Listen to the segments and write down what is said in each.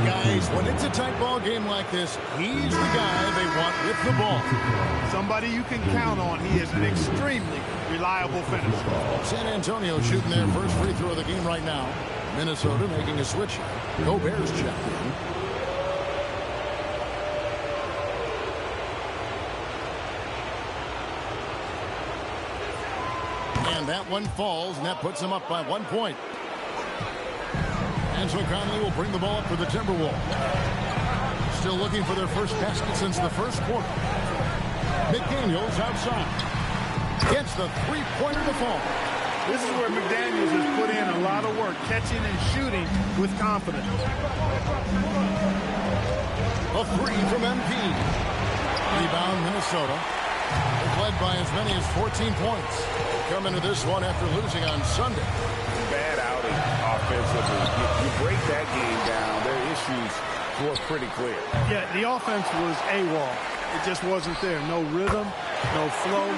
Guys, when it's a tight ball game like this, he's the guy they want with the ball. Somebody you can count on. He is an extremely reliable finisher. San Antonio shooting their first free throw of the game right now. Minnesota making a switch. Go Bears checked in. And that one falls, and that puts them up by 1 point. And so Conley will bring the ball up for the Timberwolves. Still looking for their first basket since the first quarter. McDaniels outside. Gets the three-pointer to fall. This is where McDaniels has put in a lot of work, catching and shooting with confidence. A three from MP. Rebound Minnesota. They've led by as many as 14 points. Come into this one after losing on Sunday. Bad outing offensively. You break that game down, their issues were pretty clear. Yeah, the offense was AWOL. It just wasn't there. No rhythm, no flow,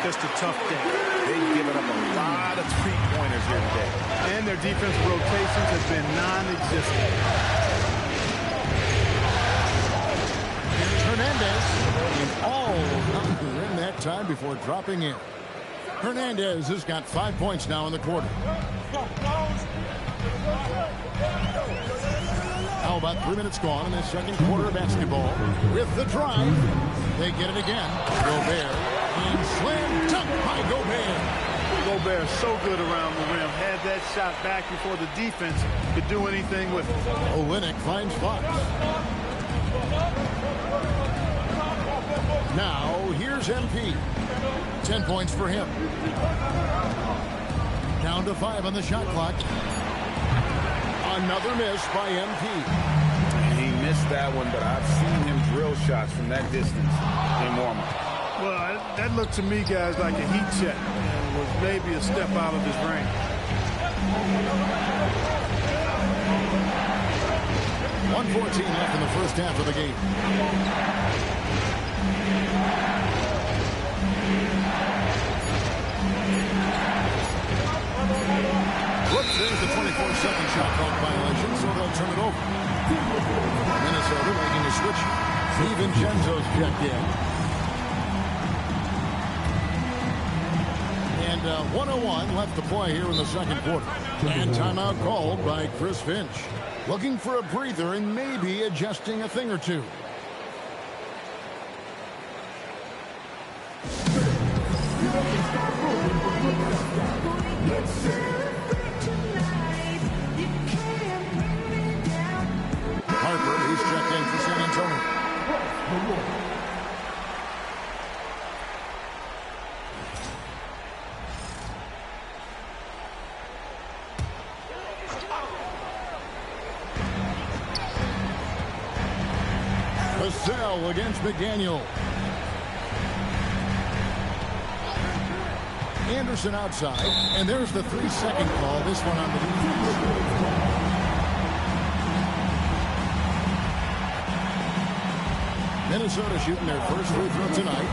just a tough day. They've given up a lot of three-pointers here today. And their defensive rotations have been non-existent. Here's Hernandez. And all in that time before dropping in. Hernandez has got 5 points now in the quarter. How about 3 minutes gone in the second quarter of basketball? With the drive, they get it again. Gobert and slam dunk by Gobert. Gobert so good around the rim. Had that shot back before the defense could do anything with it. Olynyk finds Fox. Now here's MP. 10 points for him. Down to 5 on the shot clock. Another miss by MP. He missed that one, but I've seen him drill shots from that distance in warm-up. Well, that looked to me, guys, like a heat check. And was maybe a step out of his range. 1:14 left in the first half of the game. Whoops, there's the 24-second shot clock violation, so they'll turn it over. Minnesota making a switch. DiVincenzo's checked in. And 1:01 left to play here in the second quarter. And timeout called by Chris Finch. Looking for a breather and maybe adjusting a thing or two. Harper, he's checked in for San Antonio. Vassell against McDaniel. Anderson outside, and there's the 3-second call. This one on the defense. Minnesota shooting their first free throw tonight.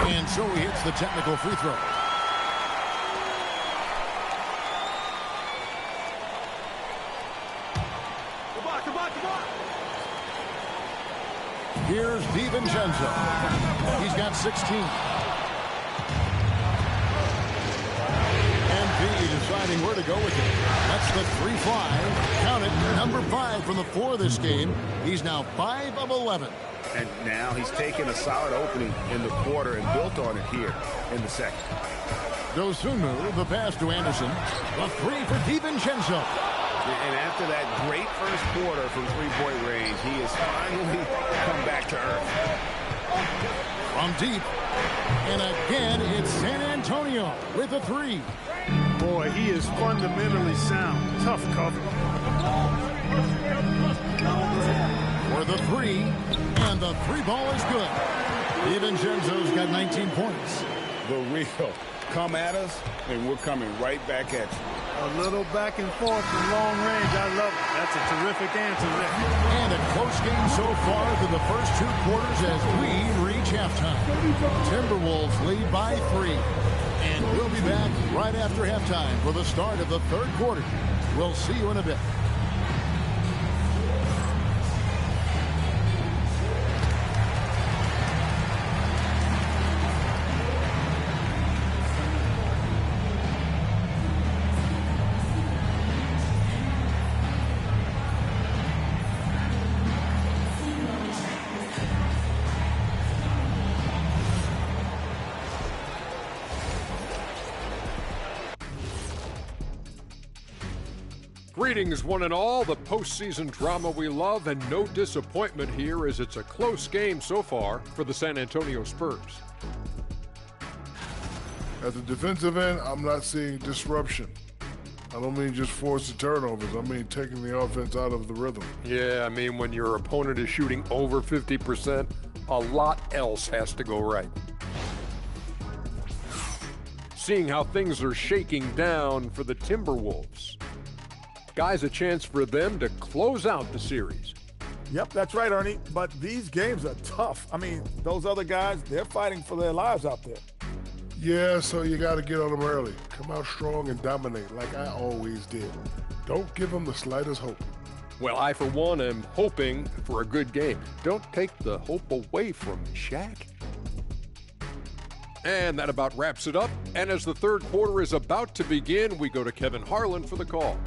And so he hits the technical free throw. Here's DiVincenzo. He's got 16. Deciding where to go with it. That's the 3-5. Count it. Number 5 from the floor this game. He's now 5 of 11. And now he's taken a solid opening in the quarter and built on it here in the second. Dosunmu, the pass to Anderson. A 3 for DiVincenzo. And after that great first quarter from three-point range, he has finally come back to earth. From deep. And again, it's San Antonio with a 3. Boy, he is fundamentally sound. Tough cover. For the 3, and the 3 ball is good. DiVincenzo's got 19 points. The real. Come at us, and we're coming right back at you. A little back and forth from long range. I love it. That's a terrific answer there. And a close game so far through the first 2 quarters as we reach halftime. Timberwolves lead by 3. And we'll be back right after halftime for the start of the third quarter. We'll see you in a bit. Greetings, one and all. The postseason drama we love, and no disappointment here as it's a close game so far for the San Antonio Spurs. At the defensive end, I'm not seeing disruption. I don't mean just forced turnovers. I mean taking the offense out of the rhythm. Yeah, I mean when your opponent is shooting over 50%, a lot else has to go right. Seeing how things are shaking down for the Timberwolves. Guys, a chance for them to close out the series. Yep, that's right, Ernie. But these games are tough. I mean, those other guys, they're fighting for their lives out there. Yeah, so you got to get on them early. Come out strong and dominate like I always did. Don't give them the slightest hope. Well, I, for one, am hoping for a good game. Don't take the hope away from me, Shaq. And that about wraps it up. And as the third quarter is about to begin, we go to Kevin Harlan for the call.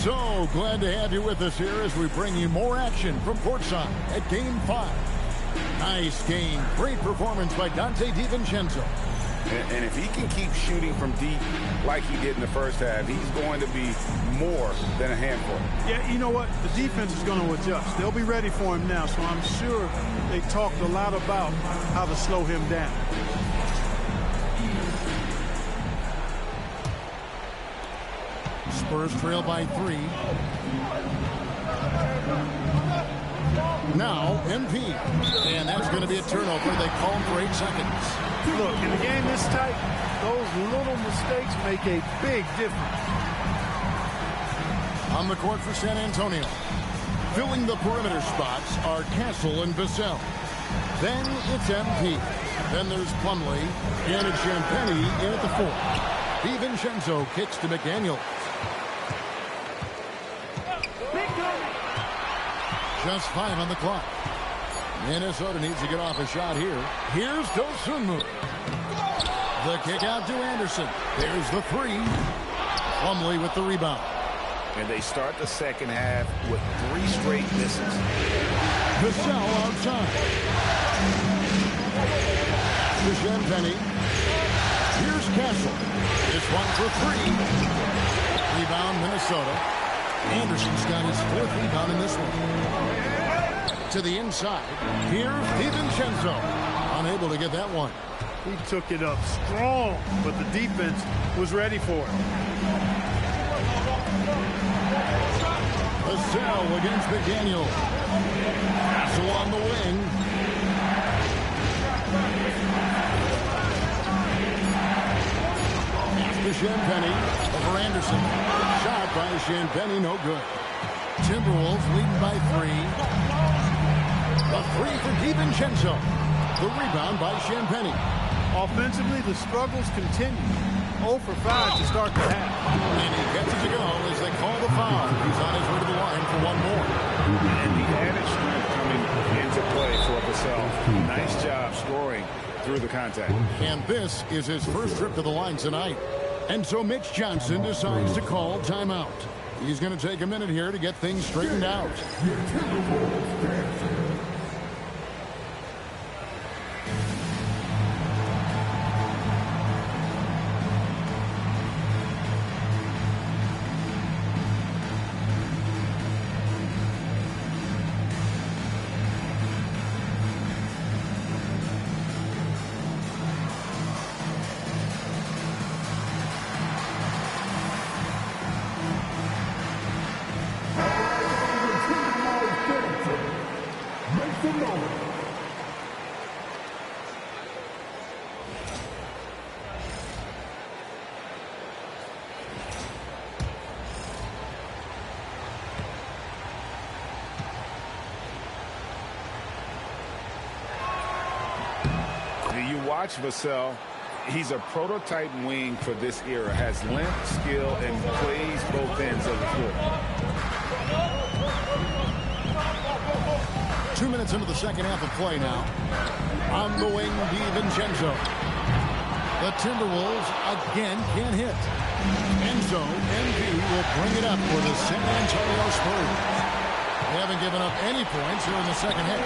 So glad to have you with us here as we bring you more action from courtside at Game 5. Nice game. Great performance by Dante DiVincenzo. And if he can keep shooting from deep like he did in the first half, he's going to be more than a handful. Yeah, you know what? The defense is going to adjust. They'll be ready for him now, so I'm sure they talked a lot about how to slow him down. Spurs trail by 3. Now, MP. And that's going to be a turnover. They call him for 8 seconds. Look, in a game this tight, those little mistakes make a big difference. On the court for San Antonio. Filling the perimeter spots are Castle and Vassell. Then it's MP. Then there's Plumlee. And it's Champagnie in at the 4. DiVincenzo kicks to McDaniel. Just 5 on the clock. Minnesota needs to get off a shot here. Here's Dosunmu. The kick out to Anderson. There's the 3. Plumlee with the rebound. And they start the second half with 3 straight misses. Vassell outside. To Champagnie. Here's Castle. This one for 3. Rebound Minnesota. Anderson's got his 4th rebound in this one. To the inside. Here's DiVincenzo. Unable to get that one. He took it up strong, but the defense was ready for it. Vassell against McDaniel. Castle on the wing. Pass to Champagnie over Anderson. Shot by Champagnie, no good. Timberwolves leading by 3. A 3 for DiVincenzo. The rebound by Champagnie. Offensively, the struggles continue. 0 for 5 to start the half. And he gets it to go as they call the foul. He's on his way to the line for one more. And the added strength coming into play for Vassell. Nice job scoring through the contact. And this is his first trip to the line tonight. And so Mitch Johnson decides to call timeout. He's going to take a minute here to get things straightened out. watch Vassell, he's a prototype wing for this era. Has length, skill, and plays both ends of the floor. 2 minutes into the second half of play now. On the wing, DiVincenzo. The Timberwolves again can't hit. Enzo, MP, will bring it up for the San Antonio Spurs. They haven't given up any points here in the second half.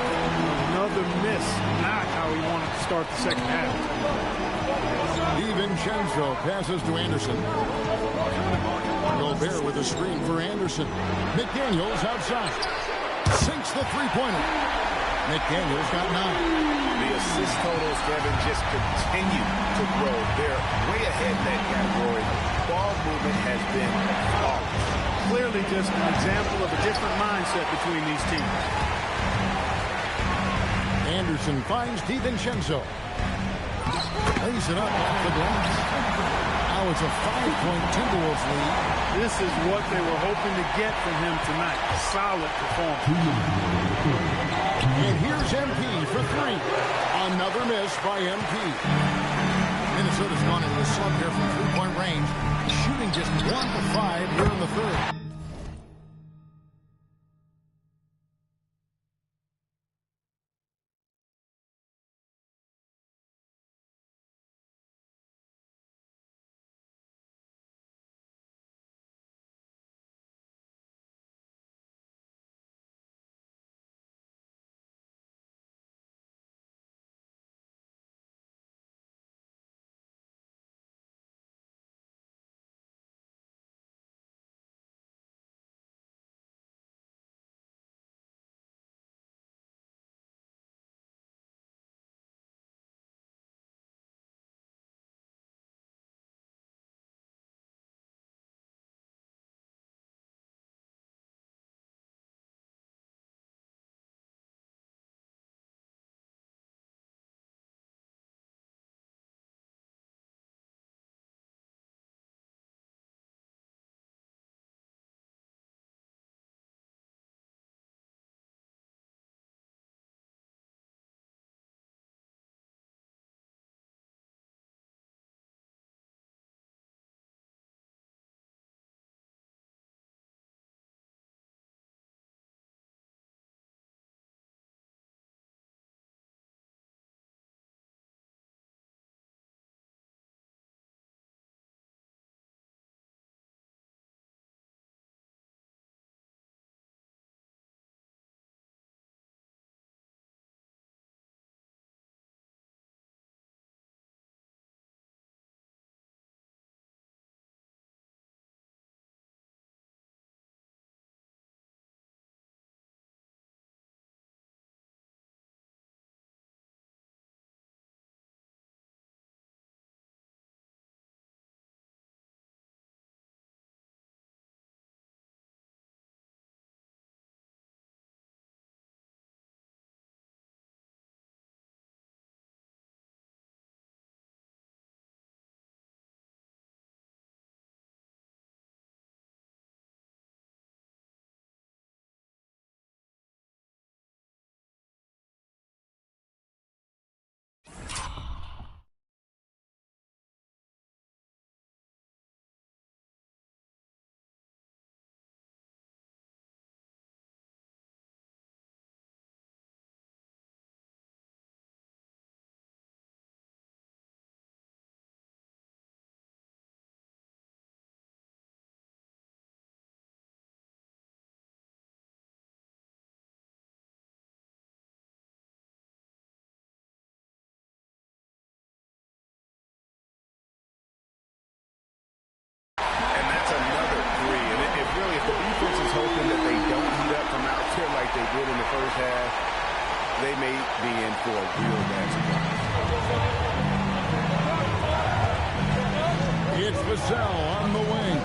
Another miss. Not how he wanted to start the second half. DiVincenzo passes to Anderson. Gobert with a screen for Anderson. McDaniels outside. Sinks the three-pointer. McDaniels got 9. The assist totals, Kevin, just continue to grow. They're way ahead in that category. Ball movement has been flawless. Clearly just an example of a different mindset between these teams. Anderson finds DiVincenzo. Lays it up off the glass. Now it's a 5-point Timberwolves lead. This is what they were hoping to get from him tonight. Solid performance. And here's MP for 3. Another miss by MP. Minnesota's gone into a slump here from three-point range, shooting just 1 of 5 here in the third. they did in the first half, they may be in for a real bad surprise. It's Vassell on the wing.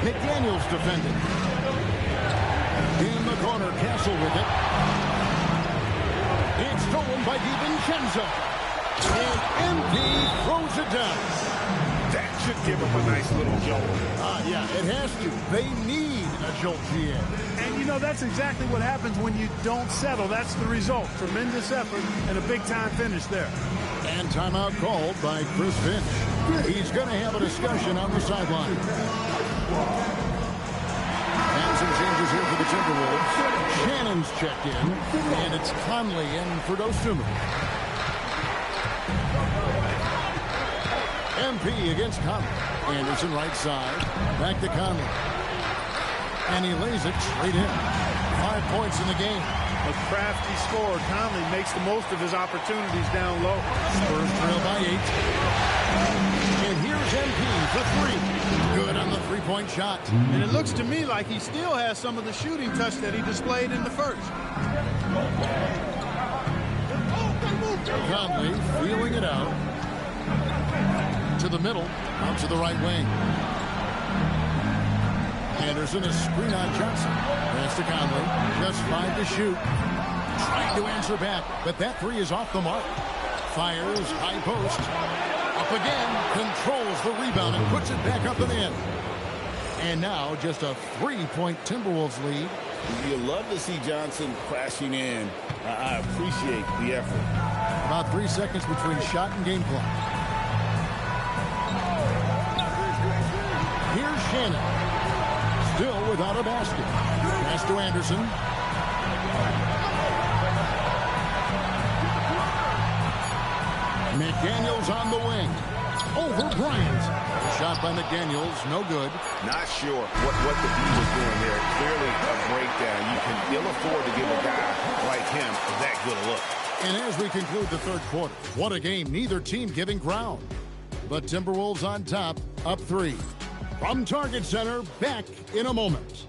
McDaniels defending. In the corner, Castle with it. It's stolen by DiVincenzo. And MP throws it down. That should give them a nice little jolt. Yeah, it has to. They need a jolt GA. And, you know, that's exactly what happens when you don't settle. That's the result. Tremendous effort and a big-time finish there. And timeout called by Chris Finch. He's going to have a discussion on the sideline. And some changes here for the Timberwolves. Shannon's checked in, and it's Conley in for Dosunmu. MP against Conley. Anderson right side. Back to Conley. And he lays it straight in. 5 points in the game. A crafty scorer. Conley makes the most of his opportunities down low. Spurs trail by 8. And here's MP for 3. Good on the three-point shot. And it looks to me like he still has some of the shooting touch that he displayed in the first. Conley feeling it out. To the middle, out to the right wing. Anderson, a screen on Johnson. Pass to Conley. Just 5 to shoot. Trying to answer back, but that 3 is off the mark. Fires, high post. Up again, controls the rebound and puts it back up and in. And now just a 3-point Timberwolves lead. You love to see Johnson crashing in. I appreciate the effort. About 3 seconds between shot and game clock. Here's Shannon. Still without a basket. Pass to Anderson. McDaniels on the wing. Over Bryant. Shot by McDaniels. No good. Not sure what the D was doing there. Clearly a breakdown. You can ill afford to give a guy like him that good a look. And as we conclude the third quarter, what a game. Neither team giving ground. But Timberwolves on top, up 3. From Target Center, back in a moment.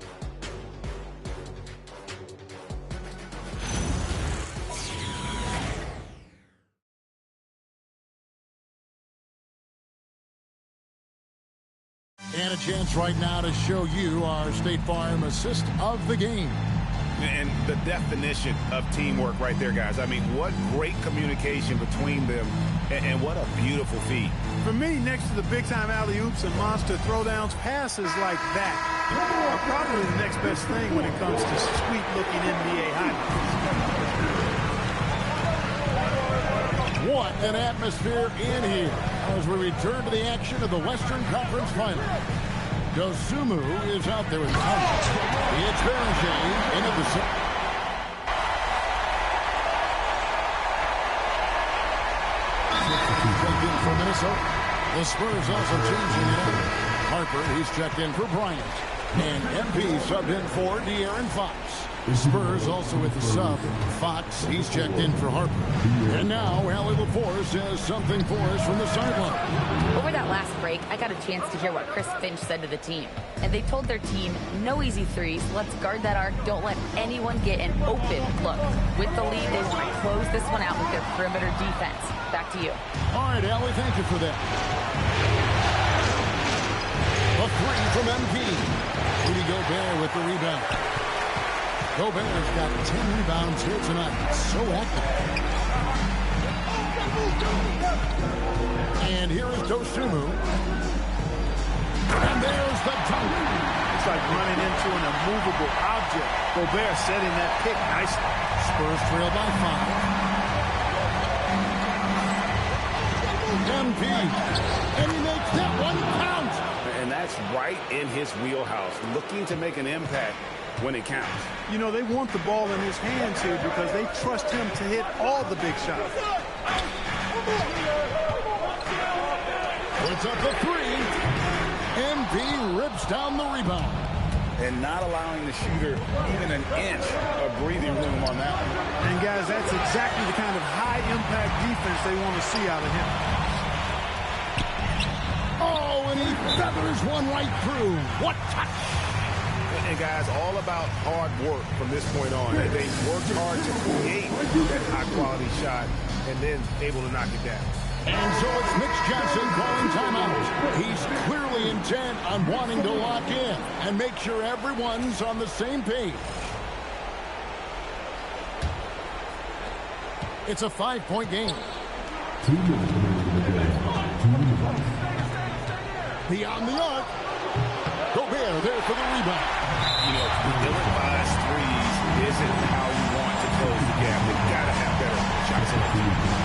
And a chance right now to show you our State Farm assist of the game. And the definition of teamwork right there, guys. I mean, what great communication between them, and what a beautiful feat. For me, next to the big-time alley-oops and monster throwdowns, passes like that are probably the next best thing when it comes to sweet-looking NBA highlights. What an atmosphere in here as we return to the action of the Western Conference Final. Dosunmu is out there with Conley. It's Berger into the set. Checked in for Minnesota. The Spurs also changing it up. Harper, he's checked in for Bryant. And MP subbed in for De'Aaron Fox. The Spurs also with the sub. Fox, he's checked in for Harper. And now, Allie LaForce has something for us from the sideline. Over that last break, I got a chance to hear what Chris Finch said to the team. And they told their team, no easy threes, let's guard that arc, don't let anyone get an open look. With the lead, they want to close this one out with their perimeter defense. Back to you. All right, Allie, thank you for that. A 3 from MP. Rudy Gobert with the rebound. Gobert's got 10 rebounds here tonight. So active. And here is Dosunmu. And there's the dunk. It's like running into an immovable object. Gobert setting that pick nicely. Spurs trail by 5. MP. And he makes that one count. And that's right in his wheelhouse. Looking to make an impact when it counts. You know, they want the ball in his hands here because they trust him to hit all the big shots. Puts up the 3. MP rips down the rebound. And not allowing the shooter even an inch of breathing room on that one. And, guys, that's exactly the kind of high-impact defense they want to see out of him. Oh, and he feathers one right through. What touch! And guys, all about hard work from this point on. They worked hard to create that high-quality shot and then able to knock it down. And so it's Mitch Johnson calling timeout. He's clearly intent on wanting to lock in and make sure everyone's on the same page. It's a 5-point game. Beyond the arc. Gobert there for the rebound. you know, ill-advised threes isn't how you want to close the gap. They've got to have better shot selection.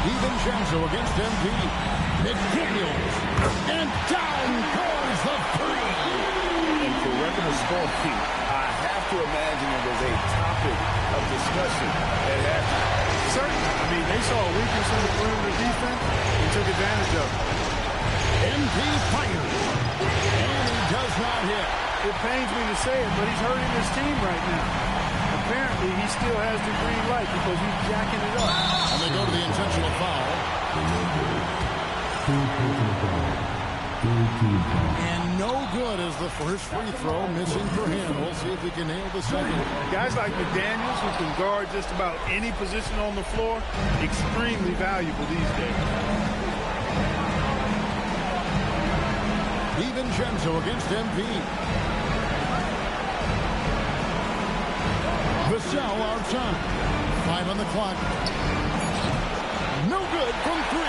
DiVincenzo against MD. McDaniels. And down goes the three. And for record scoring, I have to imagine it was a topic of discussion at halftime. Certainly. I mean, they saw a weakness in the perimeter defense and took advantage of it. MD fires. And he does not hit. It pains me to say it, but he's hurting his team right now. Apparently, he still has the green light because he's jacking it up. And they go to the intentional foul. And no good as the first free throw missing for him. We'll see if he can nail the second. Guys like McDaniels, who can guard just about any position on the floor, extremely valuable these days. DiVincenzo against MP. Vassell outside. 5 on the clock. No good from 3.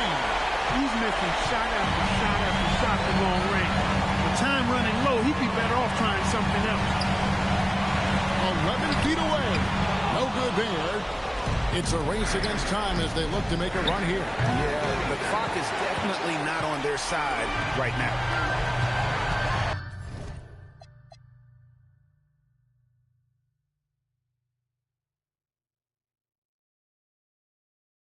He's missing shot after shot after shot from long range. With time running low, he'd be better off trying something else. 11 feet away. No good there. It's a race against time as they look to make a run here. Yeah, the clock is definitely not on their side right now.